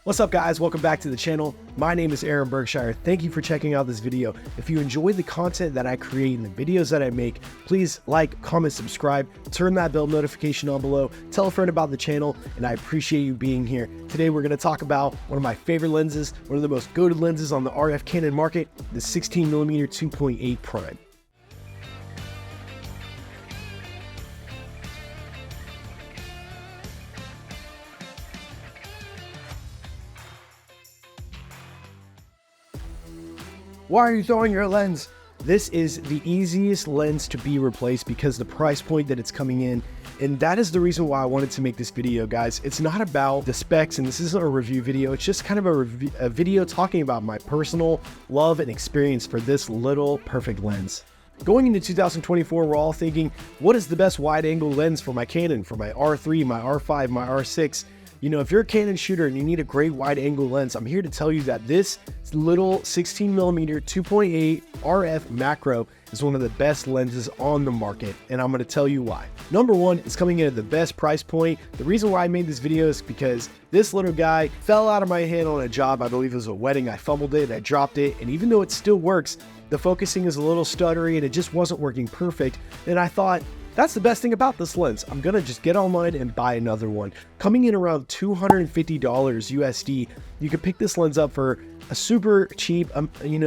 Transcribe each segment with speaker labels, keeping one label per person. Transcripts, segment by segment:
Speaker 1: What's up guys, welcome back to the channel. My name is Berkshire. Thank you for checking out this video. If you enjoy the content that I create and the videos that I make, please like, comment, subscribe, turn that bell notification on below, tell a friend about the channel, and I appreciate you being here. Today we're going to talk about one of my favorite lenses, one of the most goated lenses on the RF Canon market, the 16mm 2.8 prime. Why are you throwing your lens? This is the easiest lens to be replaced because the price point that it's coming in. And that is the reason why I wanted to make this video, guys. It's not about the specs, and this isn't a review video. It's just kind of a video talking about my personal love and experience for this little perfect lens. Going into 2024, we're all thinking, what is the best wide angle lens for my Canon, for my R3, my R5, my R6? You know, if you're a Canon shooter and you need a great wide angle lens, I'm here to tell you that this little 16mm 2.8 RF macro is one of the best lenses on the market, and I'm going to tell you why. Number one, it's coming in at the best price point. The reason why I made this video is because this little guy fell out of my hand on a job. I believe it was a wedding. I fumbled it, I dropped it, and even though it still works, the focusing is a little stuttery and it just wasn't working perfect. And I thought, that's the best thing about this lens. I'm gonna just get online and buy another one. Coming in around $250 USD, you can pick this lens up for a super cheap,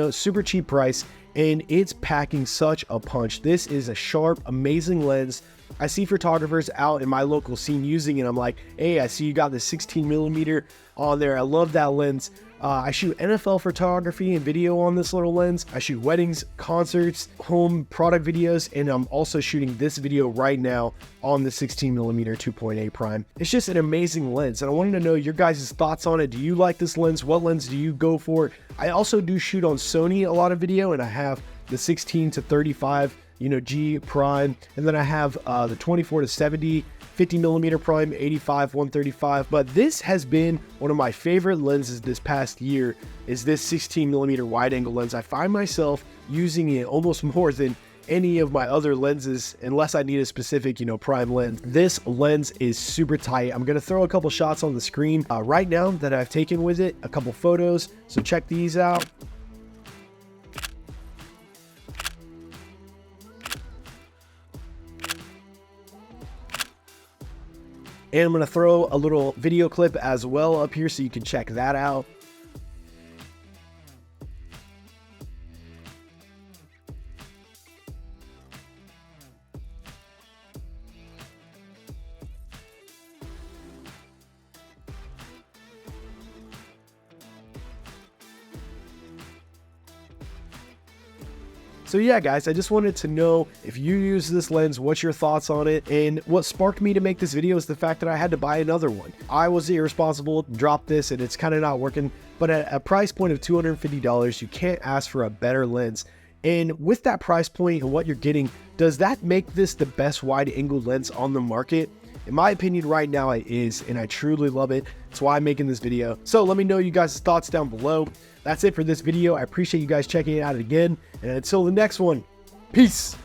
Speaker 1: super cheap price, and it's packing such a punch. This is a sharp, amazing lens. I see photographers out in my local scene using it. I'm like, hey, I see you got the 16mm on there. I love that lens. I shoot NFL photography and video on this little lens. I shoot weddings, concerts, home product videos, and I'm also shooting this video right now on the 16mm 2.8 prime. It's just an amazing lens, and I wanted to know your guys' thoughts on it. Do you like this lens? What lens do you go for? I also do shoot on Sony a lot of video, and I have the 16 to 35 G prime, and then I have the 24 to 70 50mm prime, 85 135. But this has been one of my favorite lenses this past year, is this 16mm wide angle lens. I find myself using it almost more than any of my other lenses, unless I need a specific prime lens. This lens is super tight. I'm gonna throw a couple shots on the screen right now that I've taken with it, a couple photos, so check these out. And I'm going to throw a little video clip as well up here so you can check that out. So yeah, guys, I just wanted to know if you use this lens, what's your thoughts on it? And what sparked me to make this video is the fact that I had to buy another one. I was irresponsible, dropped this, and it's kind of not working. But at a price point of $250, you can't ask for a better lens. And with that price point and what you're getting, does that make this the best wide angle lens on the market? In my opinion right now it is, and I truly love it. That's why I'm making this video. So let me know you guys' thoughts down below. That's it for this video. I appreciate you guys checking it out again, and until the next one, peace.